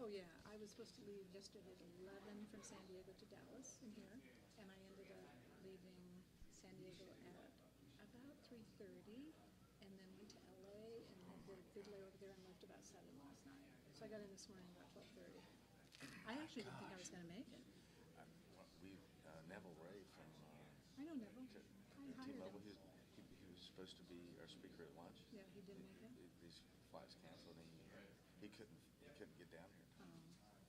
Oh, yeah, I was supposed to leave yesterday at 11 from San Diego to Dallas in here, and I ended up leaving San Diego at about 3:30, and then went to LA and then did a big layover there and left about 7 last night. So I got in this morning about 12:30. I actually didn't think I was going to make it. Neville Ray from I know Neville. I hired T-Mobile, him. he was supposed to be our speaker at lunch. Yeah, he didn't make it. These flights canceled, and he couldn't get down here.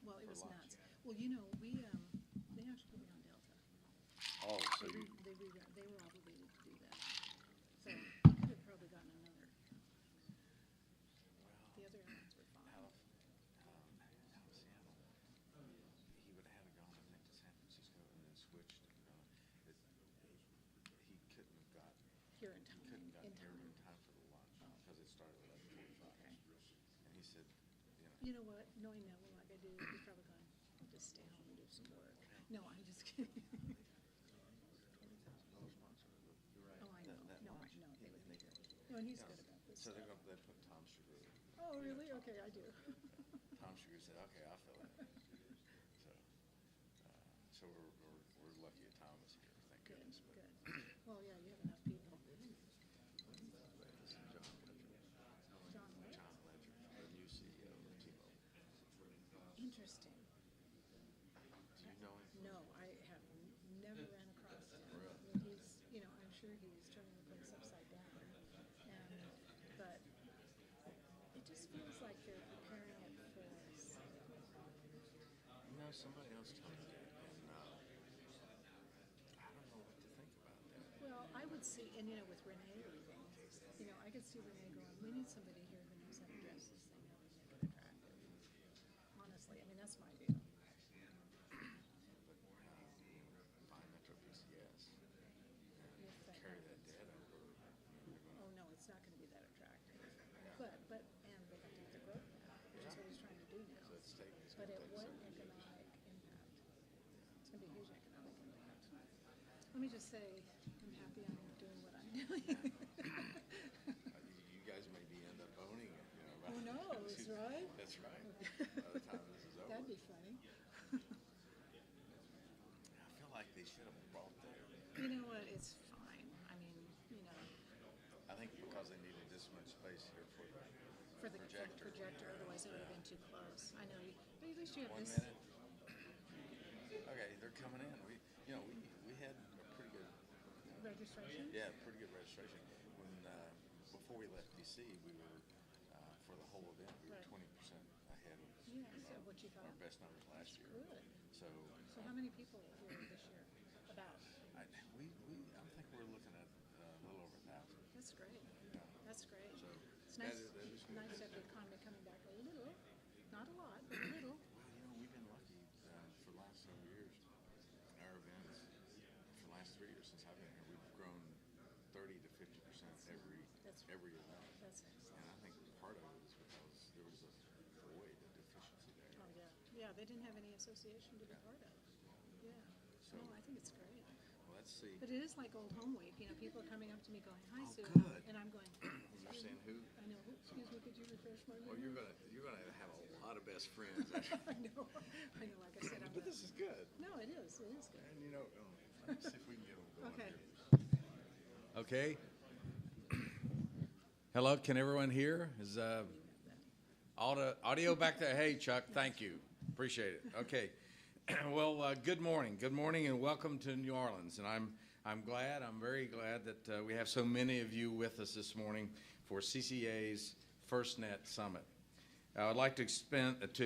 Well, it was lunch. nuts. Well, you know, they actually put me on Delta. Oh, so They were obligated to do that. So I could have probably gotten another. The other airlines were fine. out of Seattle, he would have had to go, I think, to San Francisco and then switched. He couldn't have got Here in time. here in time for the lunch because it started at 11:45. Okay. And he said, You know what? Knowing Neville like I do, he's probably going, I'll just stay home and do some work. No, I'm just kidding. sponsor. You're right. Oh, I know. That No, lunch, they would be he- good. No, and he's good about this So stuff. they put Tom Sugar. Oh, really? Okay, I do. Tom Sugar said, "Okay, I'll fill it." So we're lucky that Tom is here. Thank Good, goodness. But good. Well, yeah, you have enough people. this is John Ledger. John what? John Ledger, the new CEO of T-Mobile. Interesting. Do you know him? No, I have never ran across him. Really? I mean, he's, I'm sure he's turning the place upside down. But it just feels like they're preparing it for us. Somebody else told me that, and I don't know what to think about that. Well, I would see, and with Renee leaving, I could see Renee going, we need somebody here who knows how to dress this thing up and make it attractive. Honestly, I mean, that's my view. But buy Metro PCS, If that carry that happens. debt over. Oh, no, it's not gonna be that attractive. But, and they have to get the growth now, which is what he's trying to do now. So it's But gonna at take what some years. economic impact? It's gonna be a huge economic impact. Let me just say, I'm happy I'm doing what I'm doing. You guys maybe end up owning it. Who knows, right? That's right. By the time this is over. That'd be funny. I feel like they should have brought that. You know what, it's fine. I mean, I think because they needed this much space here for the for the projector. projector, otherwise it would have been too close. I know, but at least you have 1 this. minute. Okay, they're coming in. We had a pretty good Registration? pretty good registration. When before we left DC, we were for the whole event we were Right. 20% ahead of Yeah, so what you our thought? best numbers last year. Good. So So how many people here this year? About? I think we're looking at a little over 1,000. That's great. Yeah. That's great. So It's nice, that is good. nice to have the economy coming back a little, not a lot, but a little. Well, we've been lucky for the last several years. Our events, for the last 3 years since I've been here, we've grown 30 to 50% every event. That's excellent. And I think part of it is because there was a deficiency there. Oh, yeah. Yeah, they didn't have any association to be part of. Yeah. So- No, I think it's great. Well, let's see. But it is like Old Home Week. People are coming up to me going, "Hi, Oh, Sue," good. and I'm going, You're saying who? I know. Excuse me, could you refresh my Well, memory? you're gonna have a lot of best friends. I know. Like I said, I'm. But this is good. No, it is. It is good. And let's see if we can get them going Okay. here. Okay. Hello, can everyone hear? Is audio back there? Hey, Chuck, thank you. Appreciate it. Okay. Well, good morning, and welcome to New Orleans. And I'm very glad that we have so many of you with us this morning for CCA's FirstNet Summit. I would like to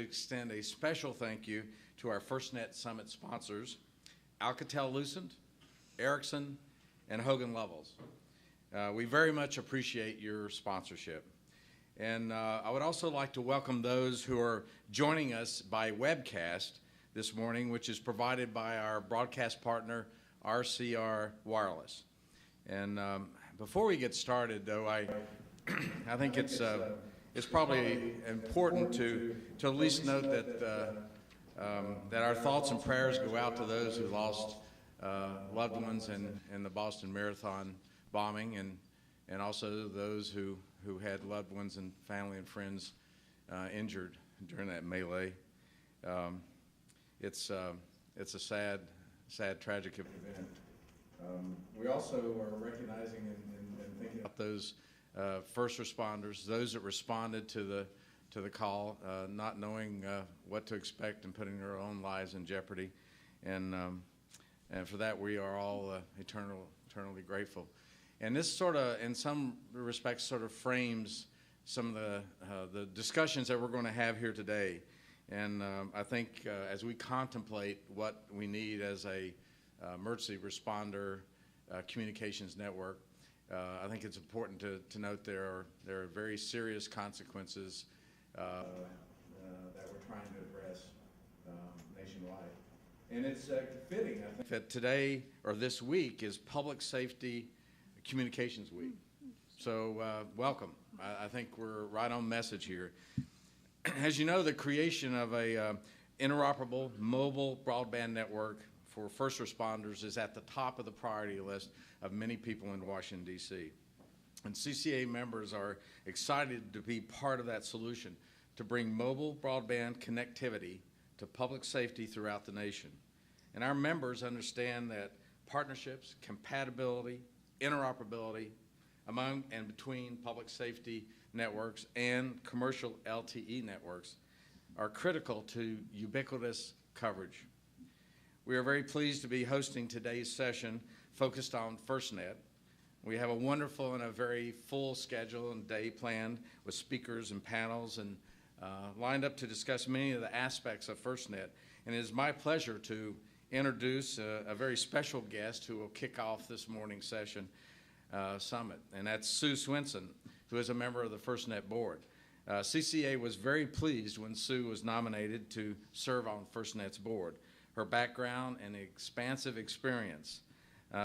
extend a special thank you to our FirstNet Summit sponsors, Alcatel-Lucent, Ericsson, and Hogan Lovells. We very much appreciate your sponsorship. And I would also like to welcome those who are joining us by webcast this morning, which is provided by our broadcast partner, RCR Wireless. And before we get started, though, I think it's probably important to at least note that our thoughts and prayers go out to those who lost loved ones in the Boston Marathon bombing, and also those who had loved ones and family and friends injured during that melee. It's a sad, tragic event. We also are recognizing and thinking about those first responders, those that responded to the call, not knowing what to expect and putting their own lives in jeopardy, and for that we are all eternally grateful. And this sort of, in some respects, sort of frames some of the discussions that we're going to have here today. And I think as we contemplate what we need as a emergency responder communications network, I think it's important to note there are very serious consequences that we're trying to address nationwide. And it's fitting, I think, that today or this week is Public Safety Communications Week. So welcome. I think we're right on message here. As you know, the creation of a interoperable mobile broadband network for first responders is at the top of the priority list of many people in Washington, D.C. And CCA members are excited to be part of that solution to bring mobile broadband connectivity to public safety throughout the nation. And our members understand that partnerships, compatibility, interoperability among and between public safety networks and commercial LTE networks are critical to ubiquitous coverage. We are very pleased to be hosting today's session focused on FirstNet. We have a wonderful and a very full schedule and day planned with speakers and panels and lined up to discuss many of the aspects of FirstNet. And it is my pleasure to introduce a very special guest who will kick off this morning's session summit, and that's Sue Swenson, who is a member of the FirstNet board. CCA was very pleased when Sue was nominated to serve on FirstNet's board. Her background and expansive experience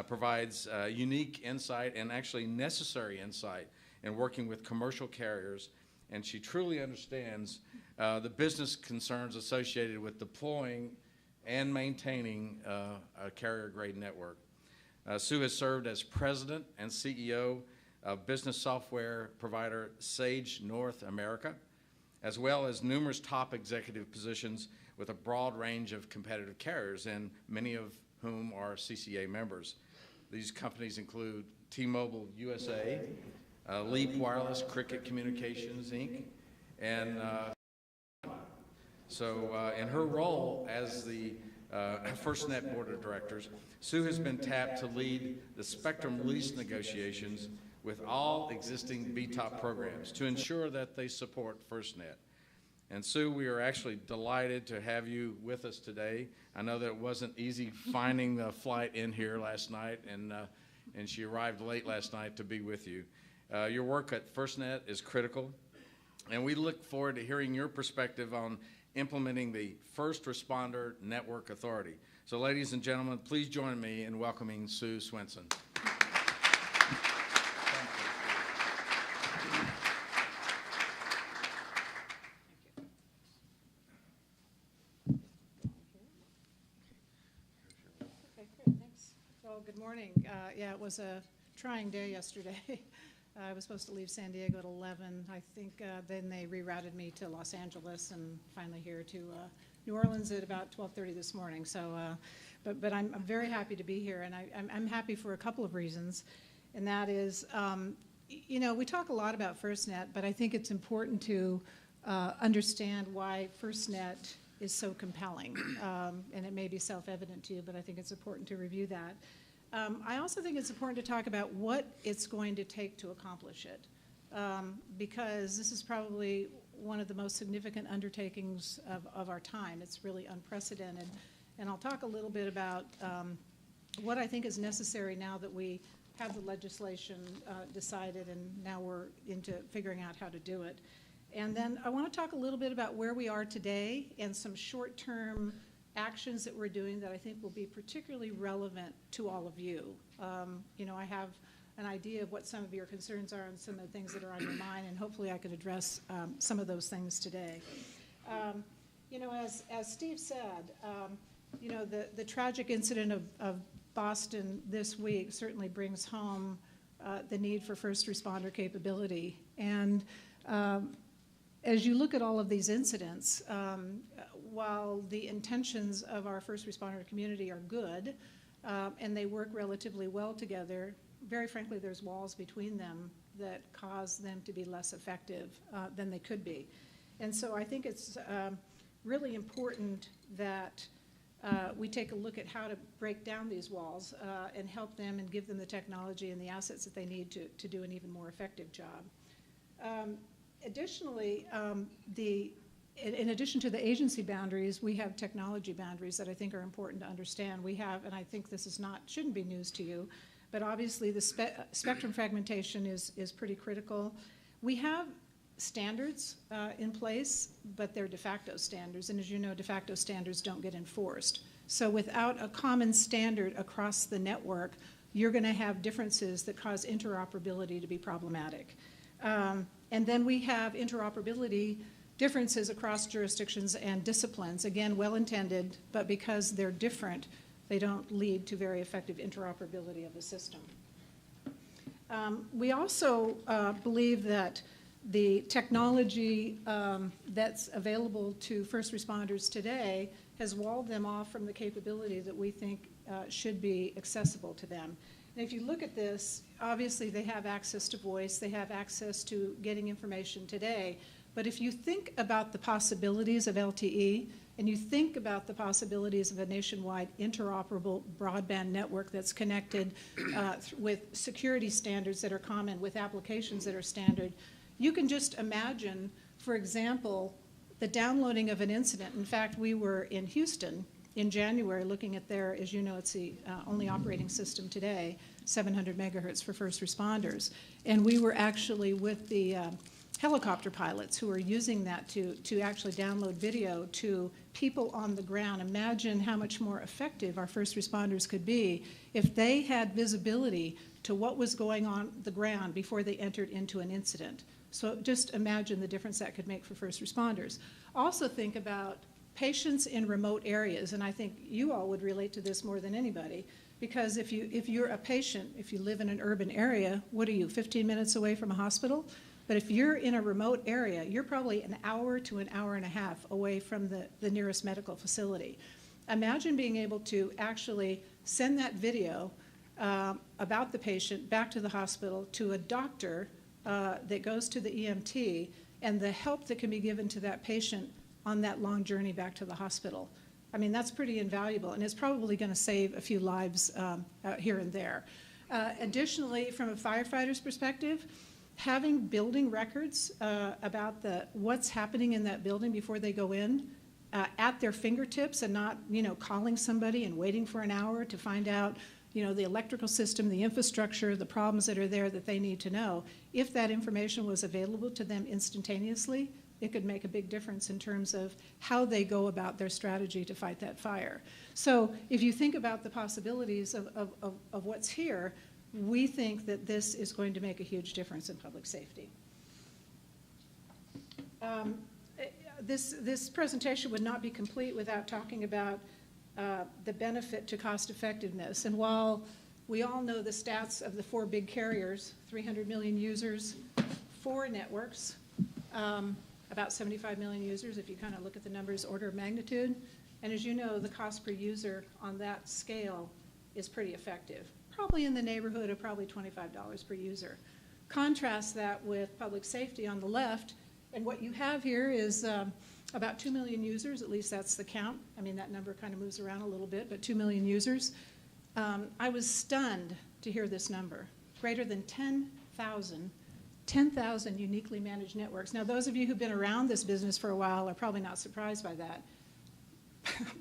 provides unique insight and actually necessary insight in working with commercial carriers, and she truly understands the business concerns associated with deploying and maintaining a carrier-grade network. Sue has served as president and CEO of business software provider Sage North America, as well as numerous top executive positions with a broad range of competitive carriers, and many of whom are CCA members. These companies include T-Mobile USA, Leap Wireless, Cricket Communications, Inc., and so in her role as the FirstNet Board of Directors, Sue has been tapped to lead the spectrum lease negotiations with all existing BTOP programs to ensure that they support FirstNet. And Sue, we are actually delighted to have you with us today. I know that it wasn't easy finding the flight in here last night, and she arrived late last night to be with you. Your work at FirstNet is critical, and we look forward to hearing your perspective on implementing the First Responder Network Authority. So ladies and gentlemen, please join me in welcoming Sue Swenson. Okay, great, thanks. Well, good morning. Yeah, it was a trying day yesterday. I was supposed to leave San Diego at 11. I think then they rerouted me to Los Angeles and finally here to New Orleans at about 12:30 this morning. So, but I'm very happy to be here, and I'm happy for a couple of reasons, and that is, you know, we talk a lot about FirstNet, but I think it's important to understand why FirstNet is so compelling, and it may be self-evident to you, but I think it's important to review that. I also think it's important to talk about what it's going to take to accomplish it, because this is probably one of the most significant undertakings of our time. It's really unprecedented. And I'll talk a little bit about what I think is necessary now that we have the legislation decided, and now we're into figuring out how to do it. And then I want to talk a little bit about where we are today and some short-term actions that we're doing that I think will be particularly relevant to all of you. You know, I have an idea of what some of your concerns are and some of the things that are on your mind, and hopefully I could address some of those things today. You know, as Steve said, you know, the tragic incident of Boston this week certainly brings home the need for first responder capability. And as you look at all of these incidents, while the intentions of our first responder community are good, and they work relatively well together, very frankly, there's walls between them that cause them to be less effective than they could be. And so I think it's really important that we take a look at how to break down these walls and help them and give them the technology and the assets that they need to do an even more effective job. Additionally, in addition to the agency boundaries, we have technology boundaries that I think are important to understand. We have, and I think this shouldn't be news to you, but obviously the spectrum fragmentation is pretty critical. We have standards in place, but they're de facto standards, and as you know, de facto standards don't get enforced. So without a common standard across the network, you're going to have differences that cause interoperability to be problematic. And then we have interoperability differences across jurisdictions and disciplines, again, well-intended, but because they're different, they don't lead to very effective interoperability of the system. We also believe that the technology that's available to first responders today has walled them off from the capability that we think should be accessible to them. And if you look at this, obviously they have access to voice, they have access to getting information today, but if you think about the possibilities of LTE, and you think about the possibilities of a nationwide interoperable broadband network that's connected with security standards that are common, with applications that are standard, you can just imagine, for example, the downloading of an incident. In fact, we were in Houston in January looking at their, as you know, it's the only operating system today, 700 megahertz for first responders. And we were actually with the helicopter pilots who are using that to actually download video to people on the ground. Imagine how much more effective our first responders could be if they had visibility to what was going on the ground before they entered into an incident. So just imagine the difference that could make for first responders. Also think about patients in remote areas, and I think you all would relate to this more than anybody, because if you're a patient, if you live in an urban area, what are you, 15 minutes away from a hospital? But if you're in a remote area, you're probably an hour to an hour and a half away from the nearest medical facility. Imagine being able to actually send that video about the patient back to the hospital to a doctor that goes to the EMT, and the help that can be given to that patient on that long journey back to the hospital. I mean, that's pretty invaluable, and it's probably going to save a few lives here and there. Additionally, from a firefighter's perspective, having building records about what's happening in that building before they go in at their fingertips, and not, calling somebody and waiting for an hour to find out, the electrical system, the infrastructure, the problems that are there that they need to know. If that information was available to them instantaneously, it could make a big difference in terms of how they go about their strategy to fight that fire. So if you think about the possibilities of what's here, we think that this is going to make a huge difference in public safety. This presentation would not be complete without talking about the benefit to cost effectiveness. And while we all know the stats of the 4 big carriers, 300 million users, 4 networks, about 75 million users if you kind of look at the numbers, order of magnitude. And as you know, the cost per user on that scale is pretty effective, probably in the neighborhood of probably $25 per user. Contrast that with public safety on the left, and what you have here is about 2 million users, at least that's the count. I mean, that number kind of moves around a little bit, but 2 million users. I was stunned to hear this number, greater than 10,000 uniquely managed networks. Now, those of you who've been around this business for a while are probably not surprised by that.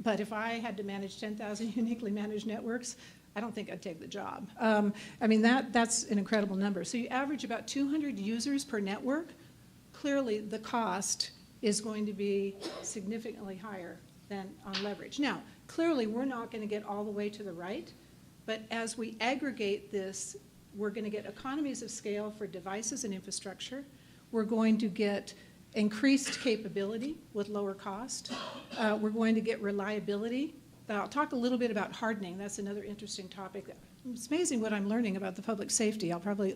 But if I had to manage 10,000 uniquely managed networks, I don't think I'd take the job. I mean, that's an incredible number. So you average about 200 users per network. Clearly, the cost is going to be significantly higher than on leverage. Now, clearly, we're not going to get all the way to the right, but as we aggregate this, we're going to get economies of scale for devices and infrastructure. We're going to get increased capability with lower cost. We're going to get reliability. I'll talk a little bit about hardening. That's another interesting topic. It's amazing what I'm learning about the public safety. I'll probably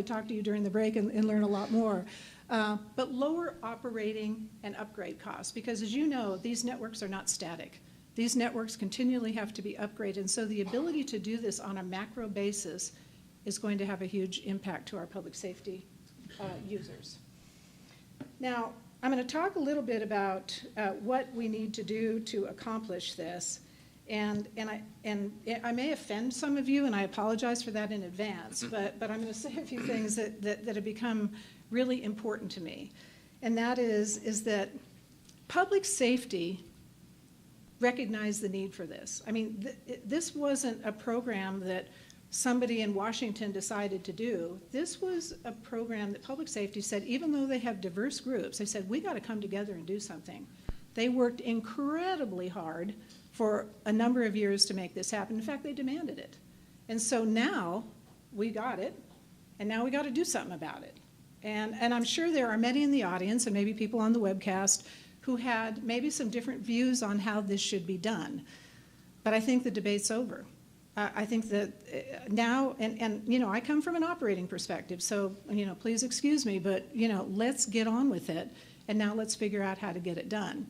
talk to you during the break and learn a lot more. but lower operating and upgrade costs, because as you know, these networks are not static. These networks continually have to be upgraded, and so the ability to do this on a macro basis is going to have a huge impact to our public safety users. Now, I'm going to talk a little bit about what we need to do to accomplish this, and I may offend some of you, and I apologize for that in advance, but I'm going to say a few things that have become really important to me, and that is that public safety recognized the need for this. I mean, this wasn't a program that somebody in Washington decided to do. This was a program that public safety said, even though they have diverse groups, they said, we got to come together and do something. They worked incredibly hard for a number of years to make this happen. In fact, they demanded it. And so now we got it, and now we got to do something about it. And I'm sure there are many in the audience, and maybe people on the webcast, who had maybe some different views on how this should be done. But I think the debate's over. I think that now, and you know, I come from an operating perspective, so, you know, please excuse me, but, you know, let's get on with it, and now let's figure out how to get it done.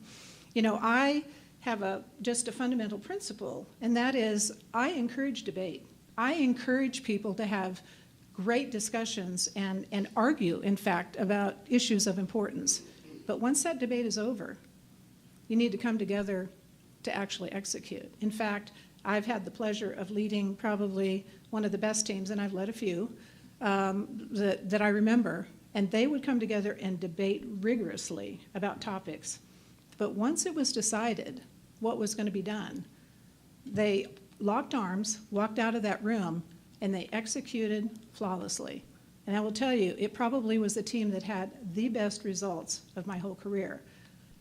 You know, I have just a fundamental principle, and that is I encourage debate. I encourage people to have great discussions and argue, in fact, about issues of importance. But once that debate is over, you need to come together to actually execute. In fact, I've had the pleasure of leading probably one of the best teams, and I've led a few, that I remember, and they would come together and debate rigorously about topics. But once it was decided what was going to be done, they locked arms, walked out of that room, and they executed flawlessly. And I will tell you, it probably was the team that had the best results of my whole career.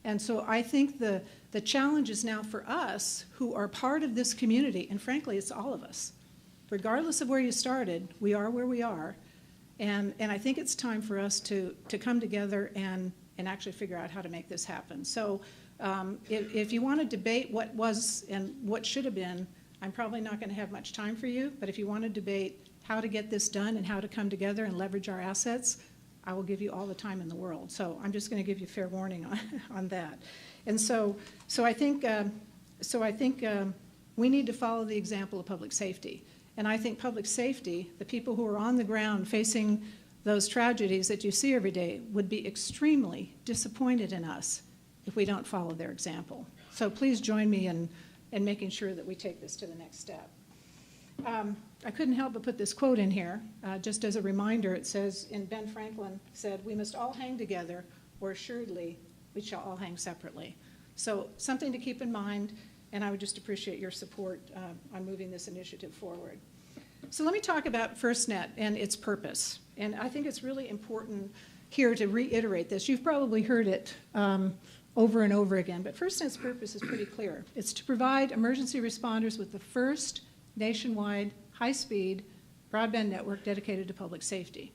And so I think the challenge is now for us who are part of this community, and frankly, it's all of us. Regardless of where you started, we are where we are. And I think it's time for us to come together and actually figure out how to make this happen. So if you want to debate what was and what should have been, I'm probably not going to have much time for you. But if you want to debate how to get this done and how to come together and leverage our assets, I will give you all the time in the world. So I'm just going to give you fair warning on that. And so I think we need to follow the example of public safety. And I think public safety, the people who are on the ground facing those tragedies that you see every day, would be extremely disappointed in us if we don't follow their example. So please join me in making sure that we take this to the next step. I couldn't help but put this quote in here, just as a reminder. It says, and Ben Franklin said, "We must all hang together, or assuredly we shall all hang separately." So something to keep in mind, and I would just appreciate your support on moving this initiative forward. So let me talk about FirstNet and its purpose. And I think it's really important here to reiterate this. You've probably heard it over and over again, but FirstNet's purpose is pretty clear. It's to provide emergency responders with the first nationwide high-speed broadband network dedicated to public safety.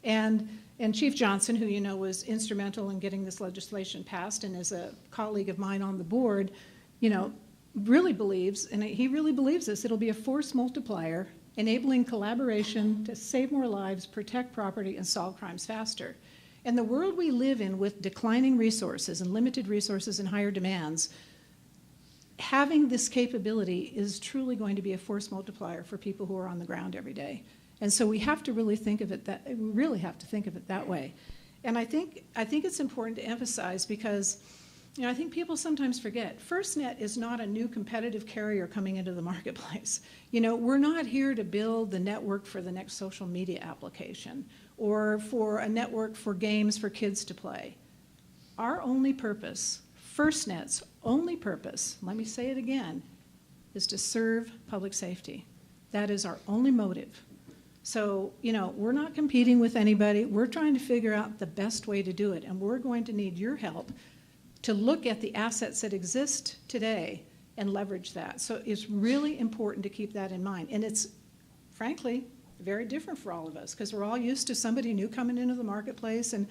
And Chief Johnson, who you know was instrumental in getting this legislation passed and is a colleague of mine on the board, you know, really believes, and he really believes this, it'll be a force multiplier enabling collaboration to save more lives, protect property, and solve crimes faster. In the world we live in with declining resources and limited resources and higher demands, having this capability is truly going to be a force multiplier for people who are on the ground every day. And so we have to really think of it that way. And I think it's important to emphasize because, you know, I think people sometimes forget, FirstNet is not a new competitive carrier coming into the marketplace. You know, we're not here to build the network for the next social media application or for a network for games for kids to play. Our only purpose, FirstNet's only purpose, let me say it again, is to serve public safety. That is our only motive. So, you know, we're not competing with anybody. We're trying to figure out the best way to do it, and we're going to need your help to look at the assets that exist today and leverage that. So it's really important to keep that in mind. And it's, frankly, very different for all of us because we're all used to somebody new coming into the marketplace and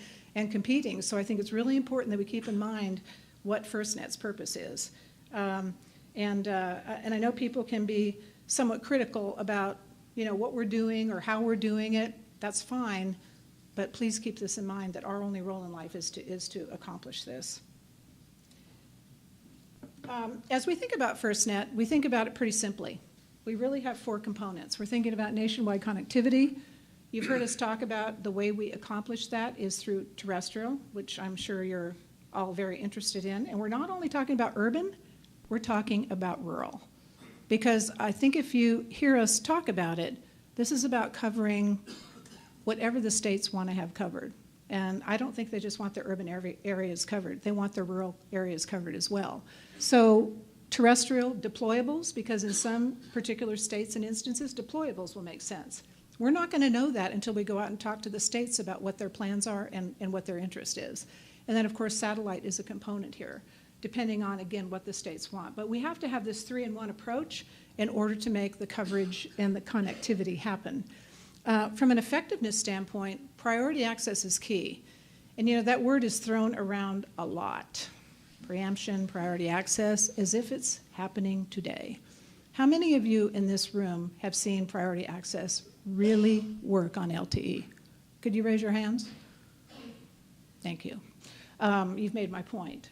competing. So I think it's really important that we keep in mind what FirstNet's purpose is. And I know people can be somewhat critical about, you know, what we're doing or how we're doing it. That's fine. But please keep this in mind that our only role in life is to accomplish this. As we think about FirstNet, we think about it pretty simply. We really have 4 components. We're thinking about nationwide connectivity. You've heard us talk about the way we accomplish that is through terrestrial, which I'm sure you're all very interested in. And we're not only talking about urban, we're talking about rural. Because I think if you hear us talk about it, this is about covering whatever the states want to have covered. And I don't think they just want their urban areas covered. They want their rural areas covered as well. So terrestrial deployables, because in some particular states and instances, deployables will make sense. We're not going to know that until we go out and talk to the states about what their plans are and what their interest is. And then, of course, satellite is a component here, depending on, again, what the states want. But we have to have this 3-in-1 approach in order to make the coverage and the connectivity happen. From an effectiveness standpoint, priority access is key. And, you know, that word is thrown around a lot. Preemption, priority access, as if it's happening today. How many of you in this room have seen priority access really work on LTE? Could you raise your hands? Thank you. You've made my point.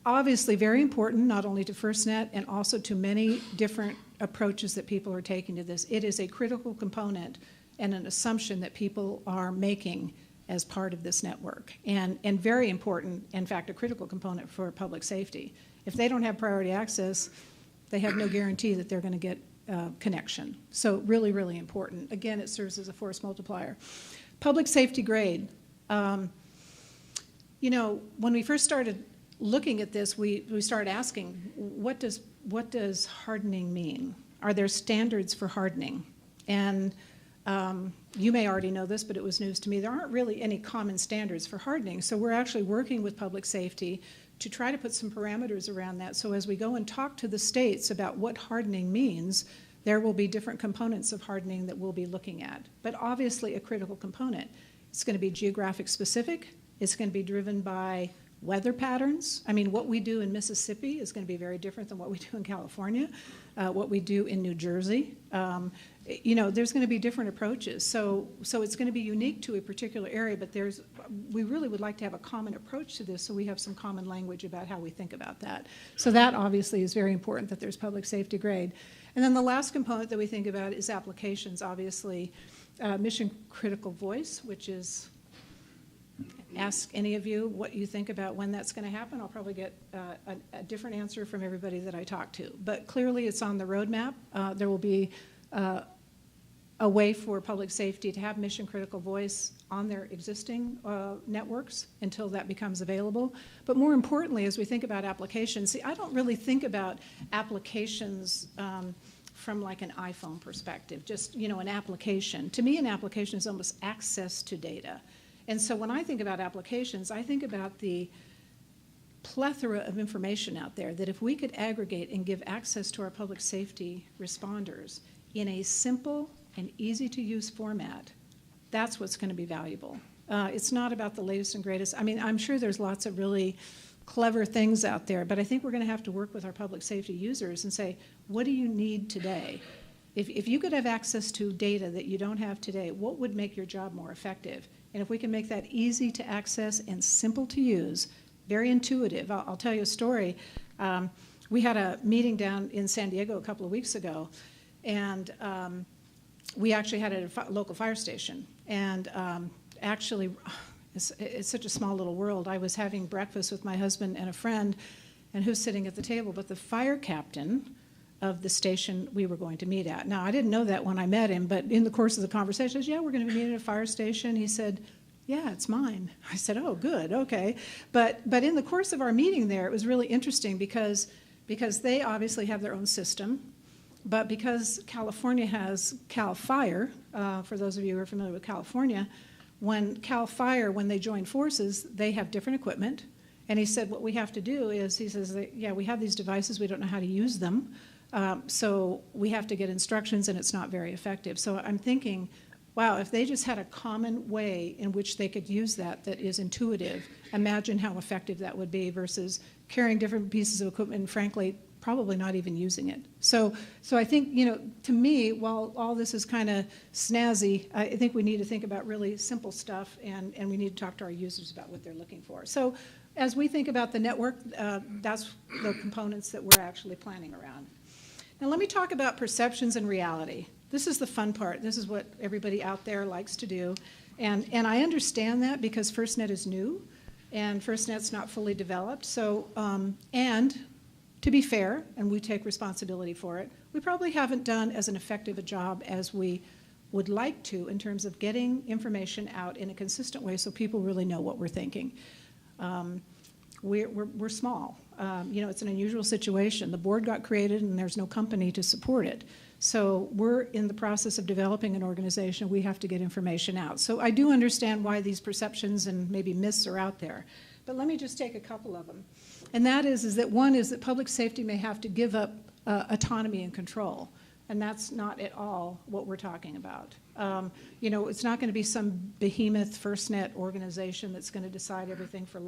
Obviously very important, not only to FirstNet and also to many different approaches that people are taking to this. It is a critical component and an assumption that people are making as part of this network, and very important, in fact, a critical component for public safety. If they don't have priority access, they have no guarantee that they're going to get connection. So really, really important. Again, it serves as a force multiplier. Public safety grade. You know, when we first started looking at this, we started asking, what does hardening mean? Are there standards for hardening? And you may already know this, but it was news to me. There aren't really any common standards for hardening. So we're actually working with public safety to try to put some parameters around that. So as we go and talk to the states about what hardening means, there will be different components of hardening that we'll be looking at. But obviously a critical component. It's going to be geographic specific. It's going to be driven by weather patterns. I mean, what we do in Mississippi is going to be very different than what we do in California, what we do in New Jersey. You know, there's going to be different approaches. So it's going to be unique to a particular area, but we really would like to have a common approach to this so we have some common language about how we think about that. So that obviously is very important, that there's public safety grade. And then the last component that we think about is applications, obviously. Mission critical voice, which is, ask any of you what you think about when that's going to happen. I'll probably get a different answer from everybody that I talk to. But clearly it's on the roadmap. There will be a way for public safety to have mission critical voice on their existing networks until that becomes available. But more importantly, as we think about applications, see, I don't really think about applications from like an iPhone perspective, just, you know, an application. To me, an application is almost access to data. And so when I think about applications, I think about the plethora of information out there that if we could aggregate and give access to our public safety responders in a simple and easy to use format, that's what's going to be valuable. It's not about the latest and greatest. I mean, I'm sure there's lots of really clever things out there, but I think we're going to have to work with our public safety users and say, what do you need today? If you could have access to data that you don't have today, what would make your job more effective? And if we can make that easy to access and simple to use, very intuitive. I'll tell you a story. We had a meeting down in San Diego a couple of weeks ago, and we actually had it at a local fire station. And actually, it's such a small little world. I was having breakfast with my husband and a friend, and who's sitting at the table? But the fire captain of the station we were going to meet at. Now, I didn't know that when I met him, but in the course of the conversation, I said, yeah, we're going to be meeting at a fire station. He said, yeah, it's mine. I said, oh, good, okay. But in the course of our meeting there, it was really interesting because they obviously have their own system, but because California has CAL FIRE, for those of you who are familiar with California, when CAL FIRE, when they join forces, they have different equipment. And he said, what we have to do is, he says, that, yeah, we have these devices, we don't know how to use them. So we have to get instructions, and it's not very effective. So I'm thinking, wow, if they just had a common way in which they could use that is intuitive, imagine how effective that would be versus carrying different pieces of equipment and, frankly, probably not even using it. So I think, you know, to me, while all this is kind of snazzy, I think we need to think about really simple stuff, and we need to talk to our users about what they're looking for. So as we think about the network, that's the components that we're actually planning around. Now let me talk about perceptions and reality. This is the fun part. This is what everybody out there likes to do. And I understand that because FirstNet is new and FirstNet's not fully developed. So, and to be fair, and we take responsibility for it, we probably haven't done as an effective a job as we would like to in terms of getting information out in a consistent way so people really know what we're thinking. We're small. You know, it's an unusual situation. The board got created and there's no company to support it. So we're in the process of developing an organization. We have to get information out. So I do understand why these perceptions and maybe myths are out there. But let me just take a couple of them. And that is that one is that public safety may have to give up autonomy and control. And that's not at all what we're talking about. You know, it's not going to be some behemoth FirstNet organization that's going to decide everything for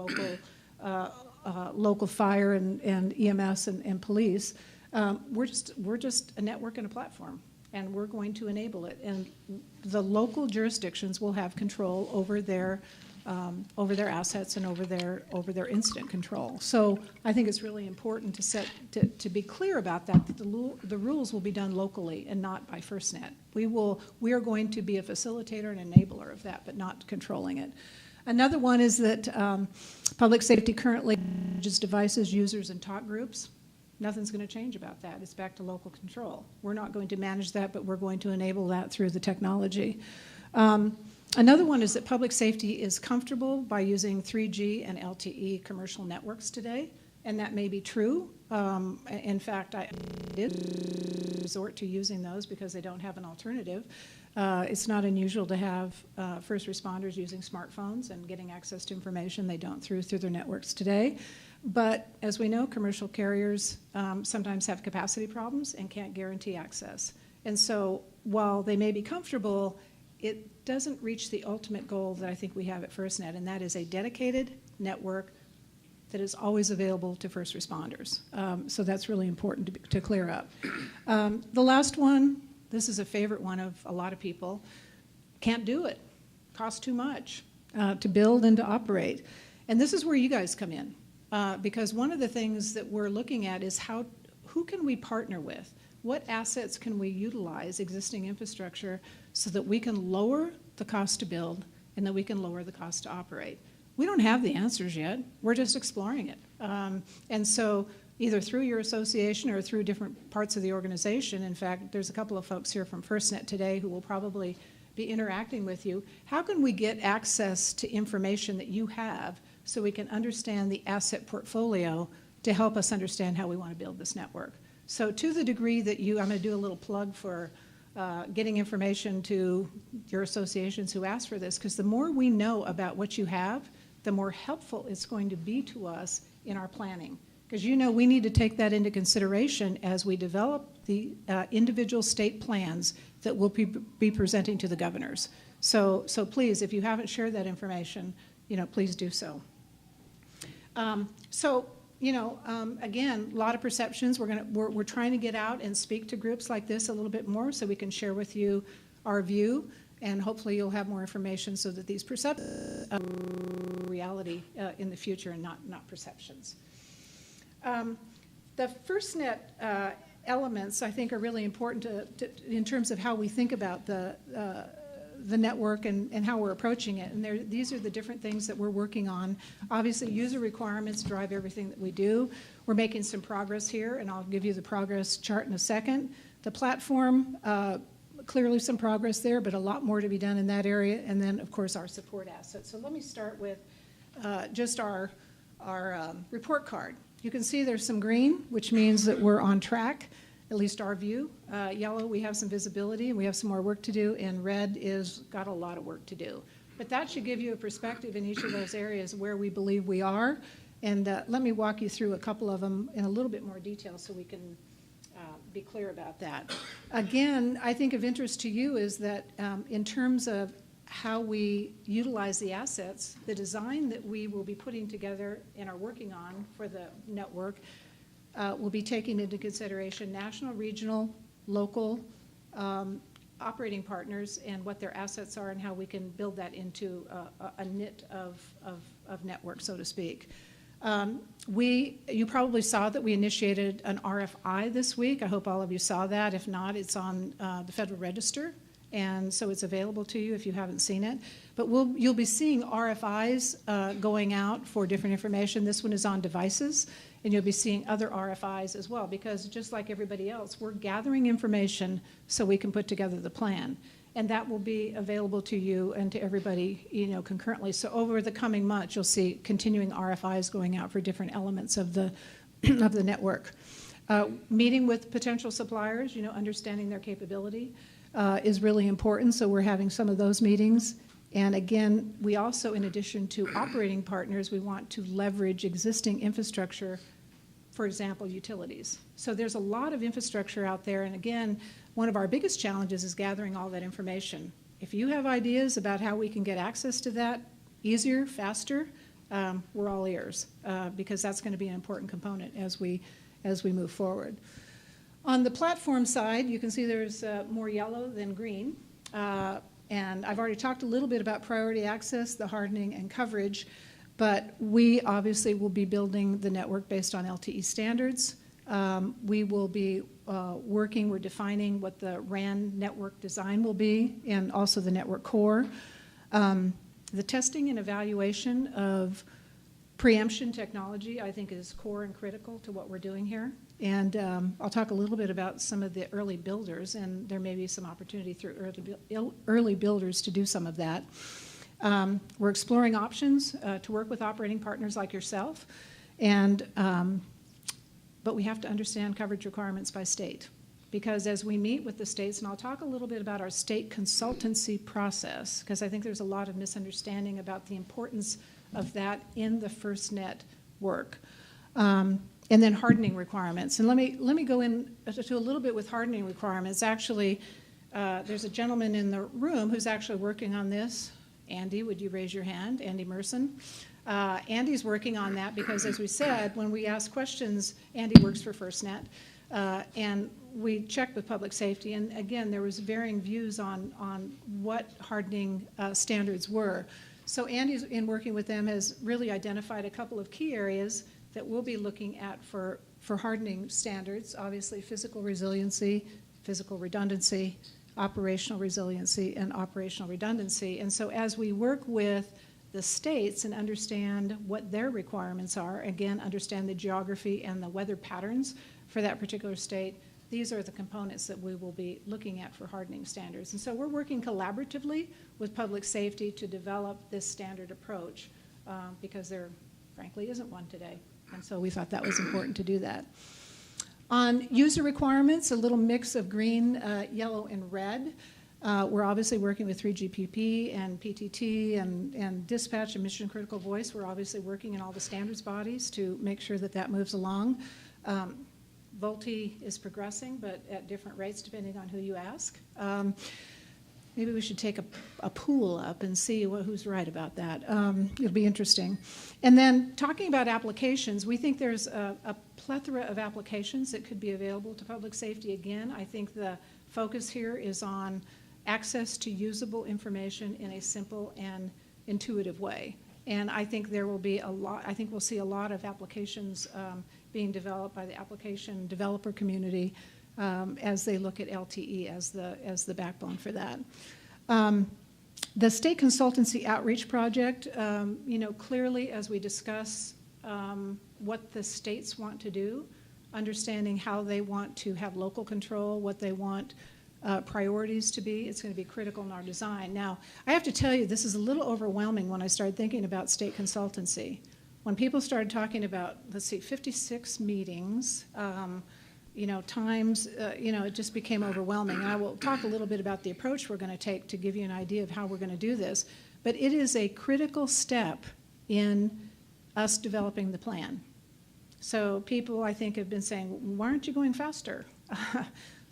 local fire and EMS and police. We're just a network and a platform, and we're going to enable it. And the local jurisdictions will have control over their assets and over their incident control. So I think it's really important to be clear about that the rules will be done locally and not by FirstNet. We are going to be a facilitator and enabler of that, but not controlling it. Another one is that public safety currently manages devices, users, and talk groups. Nothing's going to change about that. It's back to local control. We're not going to manage that, but we're going to enable that through the technology. Another one is that public safety is comfortable by using 3G and LTE commercial networks today, and that may be true. In fact, I did resort to using those because they don't have an alternative. It's not unusual to have first responders using smartphones and getting access to information they don't through their networks today. But as we know, commercial carriers sometimes have capacity problems and can't guarantee access. And so while they may be comfortable, it doesn't reach the ultimate goal that I think we have at FirstNet, and that is a dedicated network that is always available to first responders. So that's really important to clear up. The last one, this is a favorite one of a lot of people, can't do it. Costs too much to build and to operate. And this is where you guys come in. Because one of the things that we're looking at is who can we partner with? What assets can we utilize, existing infrastructure, so that we can lower the cost to build and that we can lower the cost to operate? We don't have the answers yet. We're just exploring it. And so either through your association or through different parts of the organization, in fact, there's a couple of folks here from FirstNet today who will probably be interacting with you. How can we get access to information that you have so we can understand the asset portfolio to help us understand how we want to build this network? So to the degree that I'm going to do a little plug for getting information to your associations who ask for this, because the more we know about what you have, the more helpful it's going to be to us in our planning. Because you know we need to take that into consideration as we develop the individual state plans that we'll be presenting to the governors. So please, if you haven't shared that information, please do so. Again, a lot of perceptions. We're trying to get out and speak to groups like this a little bit more so we can share with you our view, and hopefully you'll have more information so that these perceptions are reality in the future and not perceptions. The FirstNet elements, I think, are really important in terms of how we think about the network and how we're approaching it. And these are the different things that we're working on. Obviously, user requirements drive everything that we do. We're making some progress here, and I'll give you the progress chart in a second. The platform, clearly some progress there, but a lot more to be done in that area. And then, of course, our support assets. So let me start with just our report card. You can see there's some green, which means that we're on track, at least our view. Yellow, we have some visibility, and we have some more work to do, and red is got a lot of work to do. But that should give you a perspective in each of those areas where we believe we are. And let me walk you through a couple of them in a little bit more detail so we can be clear about that. Again, I think of interest to you is that in terms of how we utilize the assets, the design that we will be putting together and are working on for the network will be taking into consideration national, regional, local operating partners and what their assets are and how we can build that into a knit of network, so to speak. You probably saw that we initiated an RFI this week. I hope all of you saw that. If not, it's on the Federal Register, and so it's available to you if you haven't seen it. But you'll be seeing RFIs going out for different information. This one is on devices, and you'll be seeing other RFIs as well, because just like everybody else, we're gathering information so we can put together the plan. And that will be available to you and to everybody, concurrently. So over the coming months, you'll see continuing RFIs going out for different elements of the of the network. Meeting with potential suppliers, understanding their capability is really important. So we're having some of those meetings. And again, we also, in addition to operating partners, we want to leverage existing infrastructure, for example, utilities. So there's a lot of infrastructure out there. And again, one of our biggest challenges is gathering all that information. If you have ideas about how we can get access to that easier, faster, we're all ears, because that's going to be an important component as we move forward. On the platform side, you can see there's more yellow than green. And I've already talked a little bit about priority access, the hardening, and coverage. But we obviously will be building the network based on LTE standards. We will be we're defining what the RAN network design will be, and also the network core. The testing and evaluation of preemption technology, I think, is core and critical to what we're doing here. And I'll talk a little bit about some of the early builders, and there may be some opportunity through early builders to do some of that. We're exploring options to work with operating partners like yourself, but we have to understand coverage requirements by state, because as we meet with the states, and I'll talk a little bit about our state consultancy process, because I think there's a lot of misunderstanding about the importance of that in the FirstNet work. And then hardening requirements. And let me go into a little bit with hardening requirements. Actually, there's a gentleman in the room who's actually working on this. Andy, would you raise your hand? Andy Merson. Andy's working on that because, as we said, when we ask questions, Andy works for FirstNet, and we checked with public safety. And again, there was varying views on what hardening standards were. So Andy's, in working with them, has really identified a couple of key areas that we'll be looking at for hardening standards. Obviously, physical resiliency, physical redundancy, operational resiliency, and operational redundancy. And so as we work with the states and understand what their requirements are, again, understand the geography and the weather patterns for that particular state, these are the components that we will be looking at for hardening standards. And so we're working collaboratively with public safety to develop this standard approach, because there, frankly, isn't one today. And so we thought that was important to do that. On user requirements, a little mix of green, yellow, and red. We're obviously working with 3GPP and PTT and dispatch and mission critical voice. We're obviously working in all the standards bodies to make sure that that moves along. VoLTE is progressing, but at different rates depending on who you ask. Maybe we should take a pool up and see who's right about that. It'll be interesting. And then talking about applications, we think there's a plethora of applications that could be available to public safety. Again, I think the focus here is on access to usable information in a simple and intuitive way. And I think there will be we'll see a lot of applications being developed by the application developer community as they look at LTE as the backbone for that. The state consultancy outreach project, clearly as we discuss what the states want to do, understanding how they want to have local control, what they want priorities to be, it's going to be critical in our design. Now, I have to tell you, this is a little overwhelming when I started thinking about state consultancy. When people started talking about, 56 meetings, times, it just became overwhelming. And I will talk a little bit about the approach we're going to take to give you an idea of how we're going to do this. But it is a critical step in us developing the plan. So people, I think, have been saying, why aren't you going faster?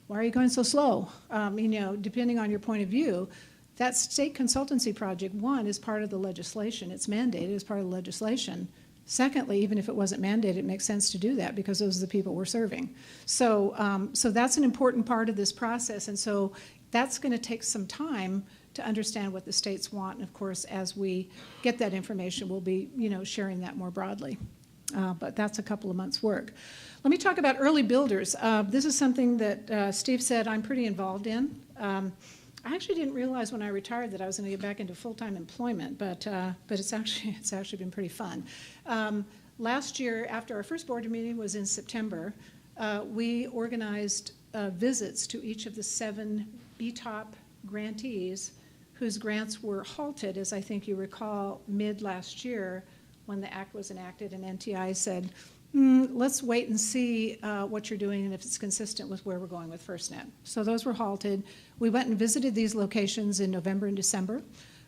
Why are you going so slow? Depending on your point of view, that state consultancy project, one, is part of the legislation. It's mandated as part of the legislation. Secondly, even if it wasn't mandated, it makes sense to do that because those are the people we're serving. So, so that's an important part of this process, and so that's going to take some time to understand what the states want. And of course, as we get that information, we'll be, sharing that more broadly. But that's a couple of months' work. Let me talk about early builders. This is something that Steve said I'm pretty involved in. I actually didn't realize when I retired that I was going to get back into full-time employment, but it's actually been pretty fun. Last year, after our first board meeting was in September, we organized visits to each of the 7 BTOP grantees whose grants were halted, as I think you recall, mid last year when the act was enacted, and NTI said, let's wait and see what you're doing and if it's consistent with where we're going with FirstNet. So those were halted. We went and visited these locations in November and December.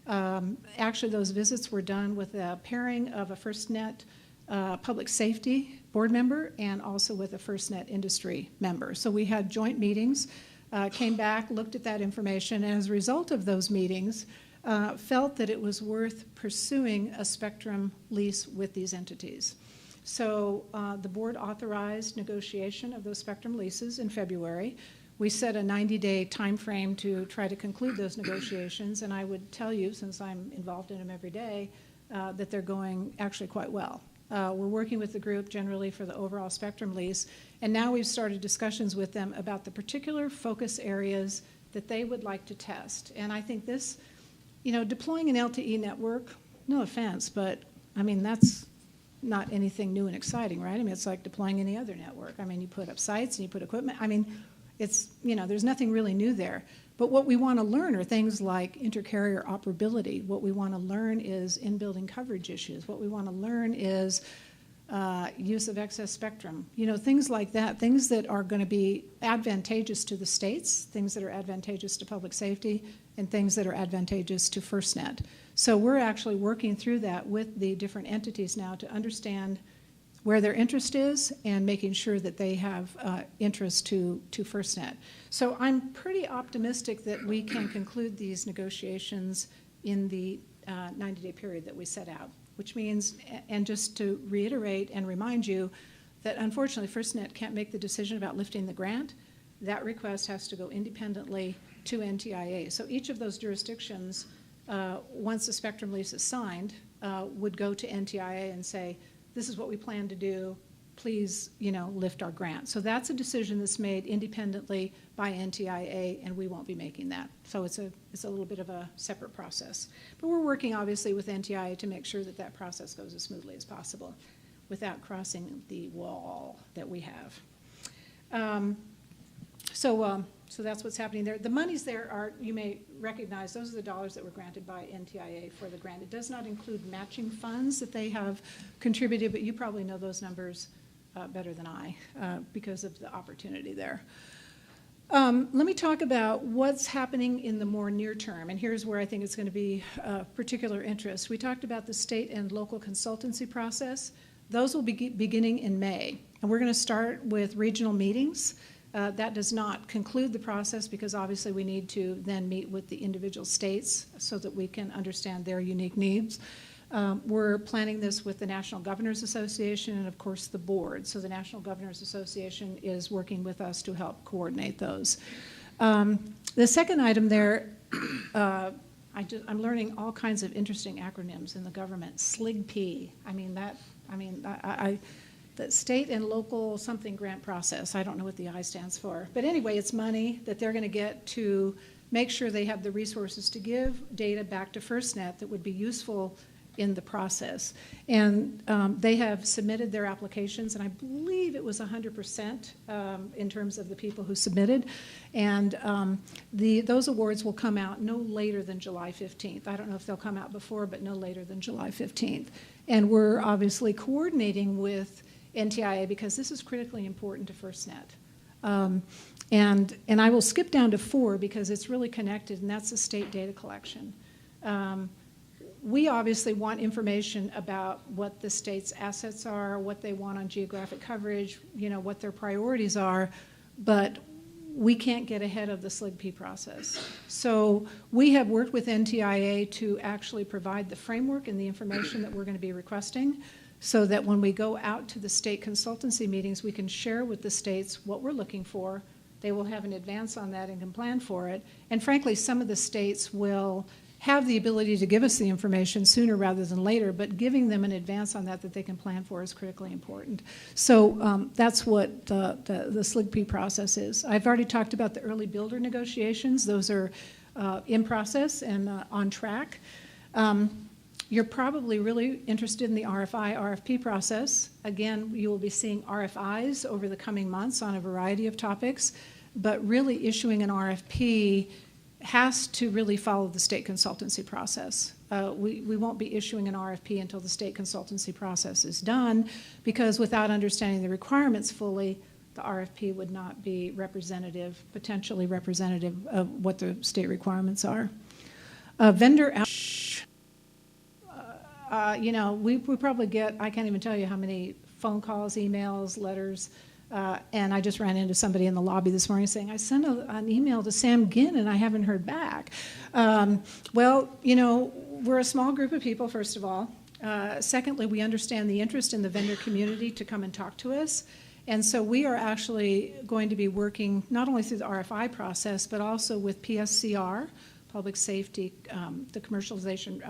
Actually, those visits were done with a pairing of a FirstNet public safety board member and also with a FirstNet industry member. So we had joint meetings, came back, looked at that information, and as a result of those meetings, felt that it was worth pursuing a spectrum lease with these entities. So the board authorized negotiation of those spectrum leases in February. We set a 90-day time frame to try to conclude those negotiations, and I would tell you, since I'm involved in them every day, that they're going actually quite well. We're working with the group generally for the overall spectrum lease, and now we've started discussions with them about the particular focus areas that they would like to test. And I think this, deploying an LTE network, no offense, but I mean, that's not anything new and exciting, right? I mean, it's like deploying any other network. I mean, you put up sites and you put equipment. I mean, it's, there's nothing really new there. But what we want to learn are things like intercarrier operability. What we want to learn is in-building coverage issues. What we want to learn is use of excess spectrum. Things like that, things that are going to be advantageous to the states, things that are advantageous to public safety, and things that are advantageous to FirstNet. So we're actually working through that with the different entities now to understand where their interest is and making sure that they have interest to FirstNet. So I'm pretty optimistic that we can conclude these negotiations in the 90-day period that we set out, which means, and just to reiterate and remind you, that unfortunately FirstNet can't make the decision about lifting the grant. That request has to go independently to NTIA. So each of those jurisdictions, once the spectrum lease is signed, would go to NTIA and say, this is what we plan to do, please, lift our grant. So that's a decision that's made independently by NTIA, and we won't be making that. So it's a little bit of a separate process. But we're working, obviously, with NTIA to make sure that that process goes as smoothly as possible without crossing the wall that we have. So that's what's happening there. The monies there are, you may recognize, those are the dollars that were granted by NTIA for the grant. It does not include matching funds that they have contributed, but you probably know those numbers better than I because of the opportunity there. Let me talk about what's happening in the more near term, and here's where I think it's going to be of particular interest. We talked about the state and local consultancy process. Those will be beginning in May, and we're going to start with regional meetings. That does not conclude the process because obviously we need to then meet with the individual states so that we can understand their unique needs. We're planning this with the National Governors Association and, of course, the board. So the National Governors Association is working with us to help coordinate those. The second item there, I'm learning all kinds of interesting acronyms in the government. SLIGP. The state and local something grant process. I don't know what the I stands for. But anyway, it's money that they're going to get to make sure they have the resources to give data back to FirstNet that would be useful in the process. And they have submitted their applications, and I believe it was 100% in terms of the people who submitted. And those awards will come out no later than July 15th. I don't know if they'll come out before, but no later than July 15th. And we're obviously coordinating with NTIA because this is critically important to FirstNet. And I will skip down to 4 because it's really connected, and that's the state data collection. We obviously want information about what the state's assets are, what they want on geographic coverage, what their priorities are, but we can't get ahead of the SLIGP process. So we have worked with NTIA to actually provide the framework and the information that we're going to be requesting. so that when we go out to the state consultancy meetings, we can share with the states what we're looking for. They will have an advance on that and can plan for it. And frankly, some of the states will have the ability to give us the information sooner rather than later, but giving them an advance on that they can plan for is critically important. So that's what the SLGP process is. I've already talked about the early builder negotiations. Those are in process and on track. You're probably really interested in the RFP process. Again, you will be seeing RFIs over the coming months on a variety of topics, but really issuing an RFP has to really follow the state consultancy process. We won't be issuing an RFP until the state consultancy process is done, because without understanding the requirements fully, the RFP would not be potentially representative of what the state requirements are. Vendor we probably get, I can't even tell you how many phone calls, emails, letters, and I just ran into somebody in the lobby this morning saying, I sent an email to Sam Ginn and I haven't heard back. Well, we're a small group of people, first of all. Secondly, we understand the interest in the vendor community to come and talk to us. And so we are actually going to be working not only through the RFI process, but also with PSCR, Public Safety, the Commercialization,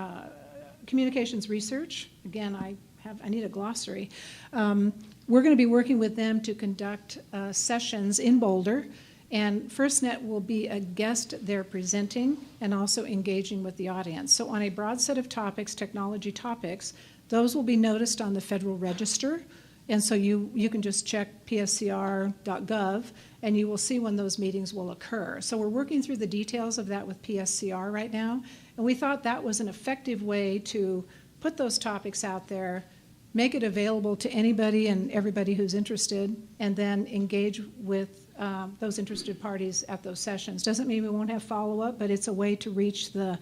Communications Research. Again, I need a glossary. We're going to be working with them to conduct sessions in Boulder, and FirstNet will be a guest there presenting and also engaging with the audience. So on a broad set of topics, technology topics, those will be noticed on the Federal Register, and so you can just check pscr.gov and you will see when those meetings will occur. So we're working through the details of that with PSCR right now, and we thought that was an effective way to put those topics out there, make it available to anybody and everybody who's interested, and then engage with those interested parties at those sessions. Doesn't mean we won't have follow-up, but it's a way to reach the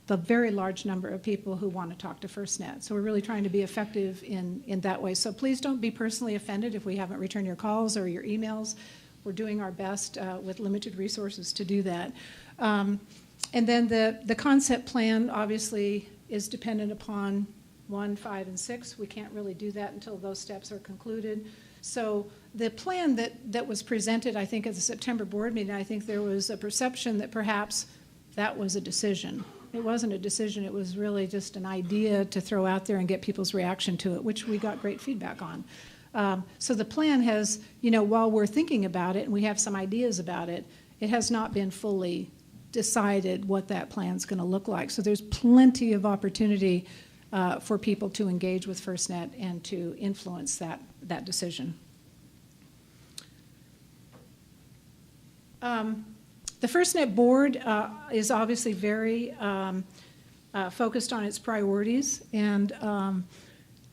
very large number of people who want to talk to FirstNet. So we're really trying to be effective in that way. So please don't be personally offended if we haven't returned your calls or your emails. We're doing our best with limited resources to do that. And then the concept plan obviously is dependent upon 1, 5, and 6. We can't really do that until those steps are concluded. So the plan that was presented, I think, at the September board meeting, I think there was a perception that perhaps that was a decision. It wasn't a decision. It was really just an idea to throw out there and get people's reaction to it, which we got great feedback on. So the plan has, while we're thinking about it and we have some ideas about it, it has not been fully decided what that plan's going to look like. So there's plenty of opportunity for people to engage with FirstNet and to influence that decision. The FirstNet board is obviously very focused on its priorities, and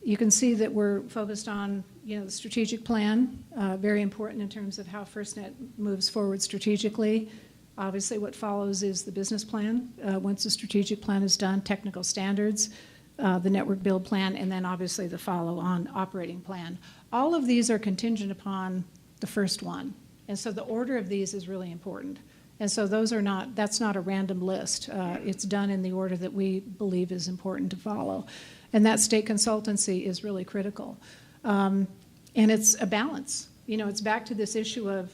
you can see that we're focused on the strategic plan, very important in terms of how FirstNet moves forward strategically. Obviously, what follows is the business plan. Once the strategic plan is done, technical standards, the network build plan, and then obviously the follow-on operating plan. All of these are contingent upon the first one. And so the order of these is really important. And so that's not a random list. It's done in the order that we believe is important to follow. And that state consultancy is really critical. And it's a balance. It's back to this issue of,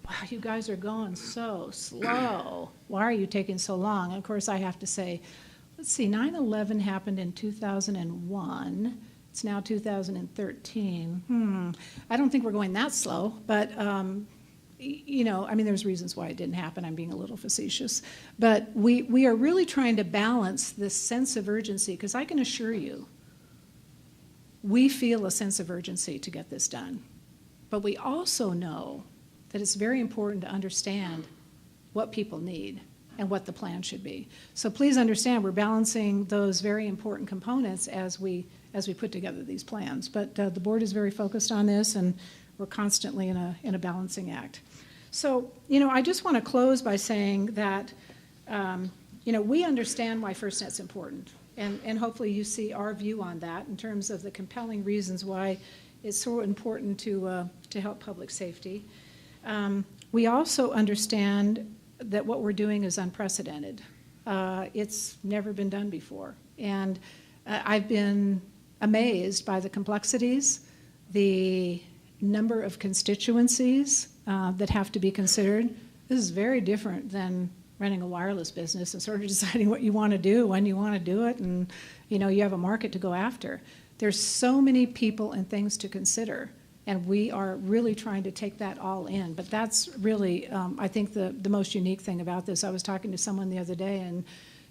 wow, you guys are going so slow. Why are you taking so long? And of course, I have to say, let's see, 9/11 happened in 2001. It's now 2013. I don't think we're going that slow, but there's reasons why it didn't happen. I'm being a little facetious. But we are really trying to balance this sense of urgency, because I can assure you, we feel a sense of urgency to get this done. But we also know that it's very important to understand what people need and what the plan should be. So please understand, we're balancing those very important components as we put together these plans. But the board is very focused on this, and we're constantly in a balancing act. So, I just want to close by saying that, we understand why FirstNet's important. And hopefully you see our view on that in terms of the compelling reasons why it's so important to help public safety. We also understand that what we're doing is unprecedented. It's never been done before. And I've been amazed by the complexities, the number of constituencies that have to be considered. This is very different than running a wireless business and sort of deciding what you want to do, when you want to do it, and you have a market to go after. There's so many people and things to consider, and we are really trying to take that all in. But that's really, I think, the most unique thing about this. I was talking to someone the other day,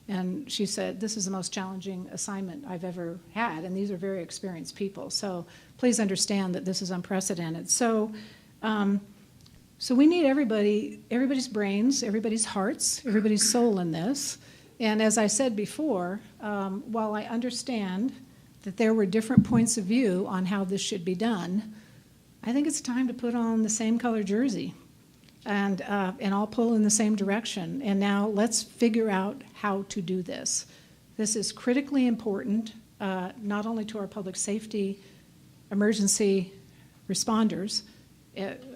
and she said, this is the most challenging assignment I've ever had, and these are very experienced people. So please understand that this is unprecedented. So we need everybody's brains, everybody's hearts, everybody's soul in this. And as I said before, while I understand that there were different points of view on how this should be done, I think it's time to put on the same color jersey and all pull in the same direction. And now let's figure out how to do this. This is critically important, not only to our public safety emergency responders,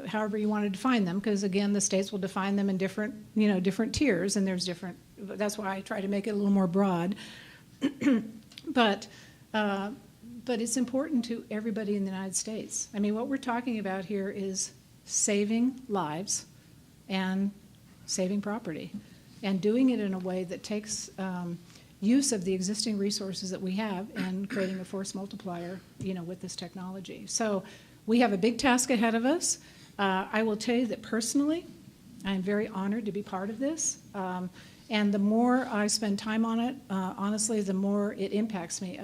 however you want to define them, because again, the states will define them in different tiers, and there's different. That's why I try to make it a little more broad. But it's important to everybody in the United States. I mean, what we're talking about here is saving lives and saving property, and doing it in a way that takes use of the existing resources that we have and creating a force multiplier, with this technology. So we have a big task ahead of us. I will tell you that personally, I'm very honored to be part of this. And the more I spend time on it, honestly, the more it impacts me.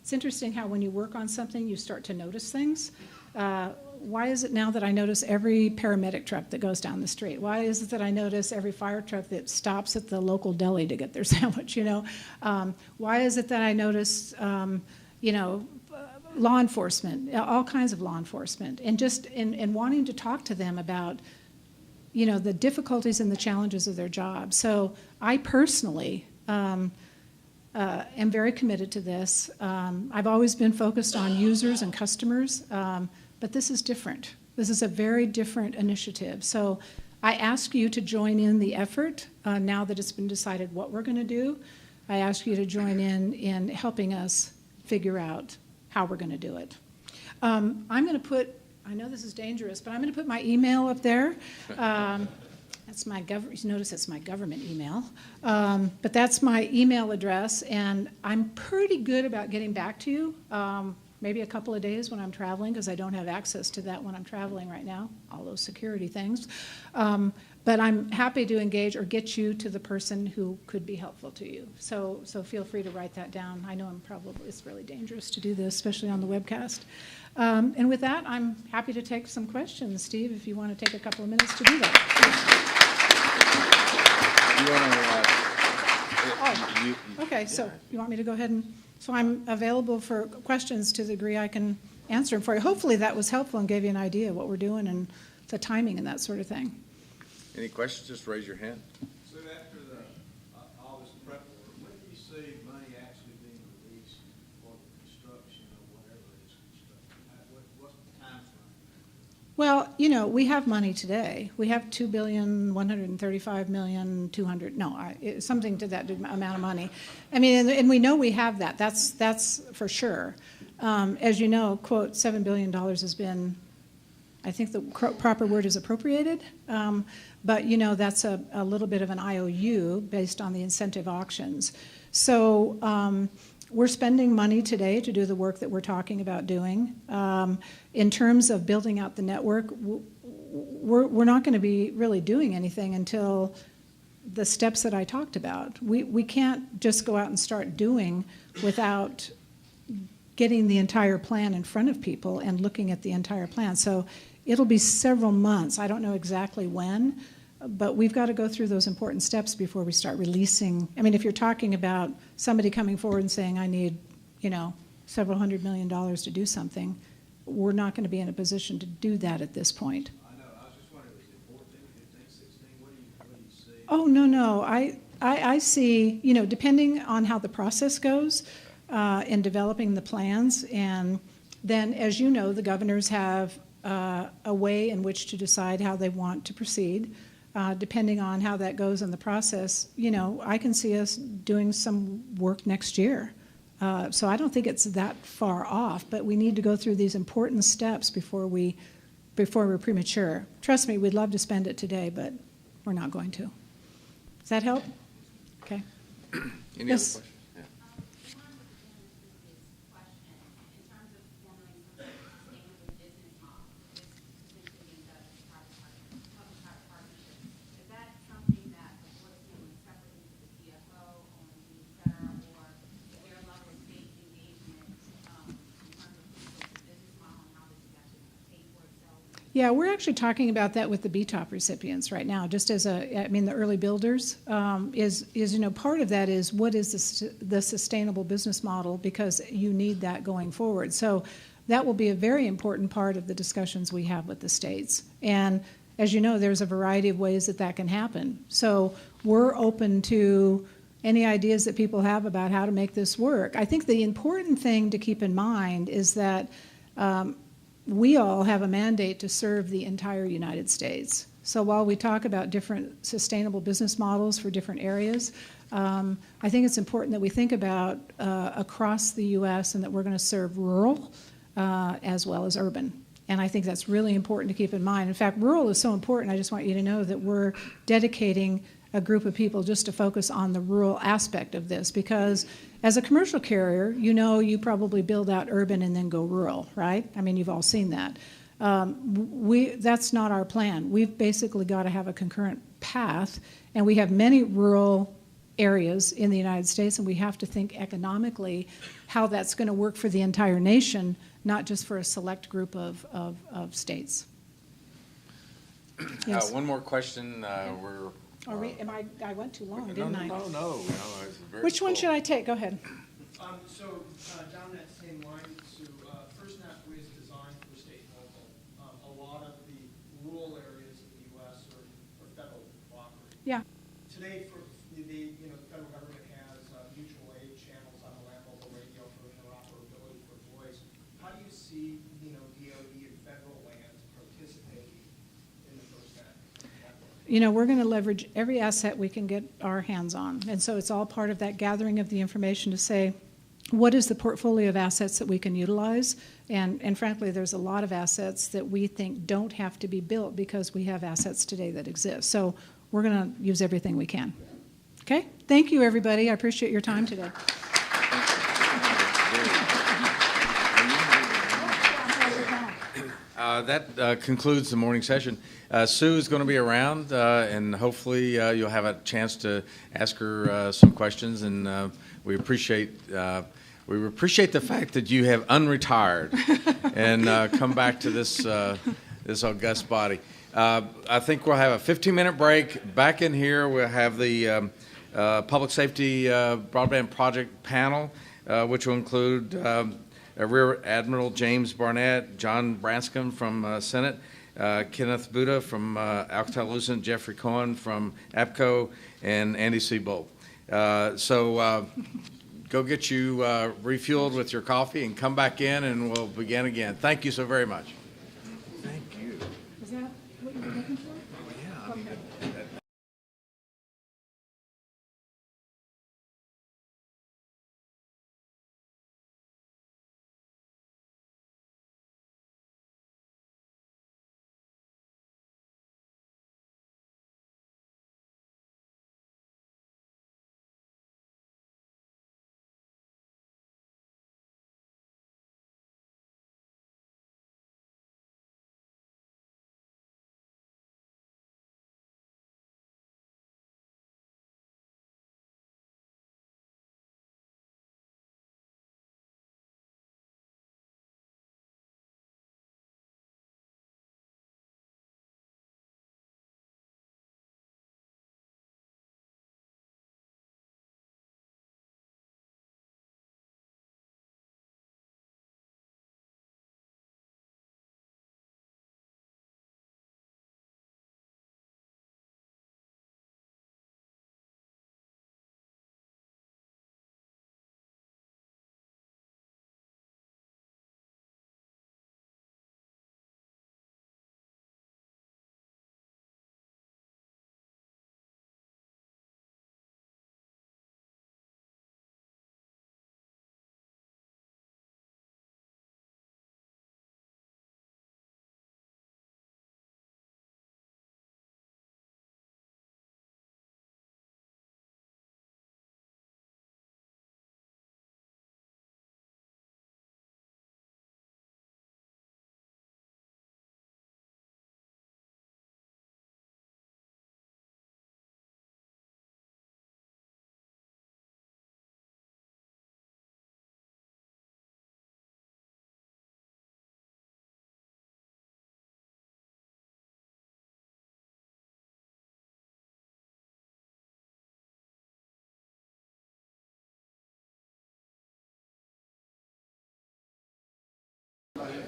It's interesting how when you work on something, you start to notice things. Why is it now that I notice every paramedic truck that goes down the street? Why is it that I notice every fire truck that stops at the local deli to get their sandwich, Why is it that I notice, law enforcement, all kinds of law enforcement, and just in wanting to talk to them about, the difficulties and the challenges of their job. So I personally am very committed to this. I've always been focused on users and customers, but this is different. This is a very different initiative. So I ask you to join in the effort now that it's been decided what we're going to do. I ask you to join in helping us figure out how we're going to do it. I'm going to put, I know this is dangerous, but I'm going to put my email up there. That's my notice it's my government email. But that's my email address, and I'm pretty good about getting back to you. Maybe a couple of days when I'm traveling, because I don't have access to that when I'm traveling right now, all those security things. But I'm happy to engage or get you to the person who could be helpful to you. So feel free to write that down. I know it's really dangerous to do this, especially on the webcast. And with that, I'm happy to take some questions. Steve, if you want to take a couple of minutes to do that. Okay, so you want me to go ahead and... So I'm available for questions to the degree I can answer them for you. Hopefully that was helpful and gave you an idea of what we're doing and the timing and that sort of thing. Any questions? Just raise your hand. So after all this prep work, when do you see money actually being released for the construction of whatever it is constructed? What's the time frame? Well, we have money today. We have $2,135,200,000. Something to that amount of money. I mean, and we know we have that. That's for sure. As you know, quote, $7 billion has been, I think the proper word is appropriated. But, that's a little bit of an IOU based on the incentive auctions. So we're spending money today to do the work that we're talking about doing. In terms of building out the network, we're not going to be really doing anything until the steps that I talked about. We can't just go out and start doing without getting the entire plan in front of people and looking at the entire plan. So it'll be several months. I don't know exactly when, but we've got to go through those important steps before we start releasing. I mean, if you're talking about somebody coming forward and saying, I need, several $100 million to do something, we're not going to be in a position to do that at this point. I know. I was just wondering, was it 14, 15, 16? What do you see? Oh, no. I see, depending on how the process goes in developing the plans, and then, as you know, the governors have a way in which to decide how they want to proceed. Depending on how that goes in the process, I can see us doing some work next year. So I don't think it's that far off, but we need to go through these important steps before we're premature. Trust me, we'd love to spend it today, but we're not going to. Does that help? Okay. Any Yes. other questions? Yeah. Yeah, we're actually talking about that with the BTOP recipients right now, just as the early builders, part of that is what is the sustainable business model, because you need that going forward. So that will be a very important part of the discussions we have with the states. And as you know, there's a variety of ways that can happen. So we're open to any ideas that people have about how to make this work. I think the important thing to keep in mind is that we all have a mandate to serve the entire United States. So while we talk about different sustainable business models for different areas, I think it's important that we think about across the U.S. and that we're going to serve rural as well as urban. And I think that's really important to keep in mind. In fact, rural is so important. I just want you to know that we're dedicating a group of people just to focus on the rural aspect of this, because as a commercial carrier, you probably build out urban and then go rural, right? I mean, you've all seen that. That's not our plan. We've basically got to have a concurrent path, and we have many rural areas in the United States, and we have to think economically how that's going to work for the entire nation, not just for a select group of states. Yes. One more question. I went too long, didn't I? No. It's very Which one full. should I take? Go ahead. Down that same line, Sue, FirstNet is designed for state and local. A lot of the rural areas of the U.S. are federal cooperative. Yeah. Today, the federal government has mutual aid channels on the land mobile radio for interoperability for voice. How do you see, DoD and federal lands participating in the FirstNet network? We're going to leverage every asset we can get our hands on. And so it's all part of that gathering of the information to say, what is the portfolio of assets that we can utilize? And frankly, there's a lot of assets that we think don't have to be built because we have assets today that exist. So we're going to use everything we can. Okay? Thank you, everybody. I appreciate your time today. That concludes the morning session. Sue is going to be around, and hopefully you'll have a chance to ask her some questions. And we appreciate the fact that you have unretired and come back to this august body. I think we'll have a 15-minute break. Back in here, we'll have the Public Safety Broadband Project panel, which will include Rear Admiral James Barnett, John Branscombe from Senate, Kenneth Buda from Alcatel-Lucent, Jeffrey Cohen from APCO, and Andy Seabolt. So go get you refueled with your coffee and come back in, and we'll begin again. Thank you so very much. Thank you. Is that what you were looking for?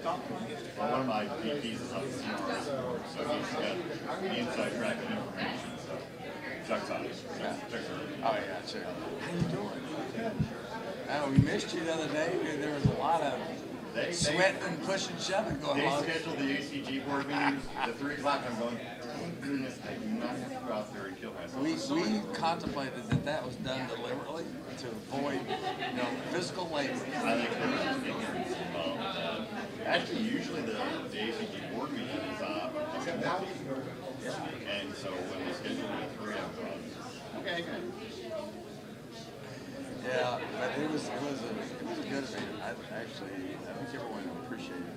Well, one of my VPs is on the CR board, so he's got the inside track of information, so Chuck's on it. Chuck's on it. Oh, yeah, sure. How you doing? Good. Oh, we missed you the other day. There was a lot of sweating and pushing, shoving going They on. scheduled the ACG board meeting at 3 o'clock. I'm going, thank goodness I do not have to go out there and kill myself. We contemplated that was done deliberately to avoid, physical labor. I think there was just ignorance involved. Actually, usually the ACG board meeting is except now. And so when they scheduled it at 3, I thought, okay, good. Yeah, but it was a good event. I think everyone appreciated it.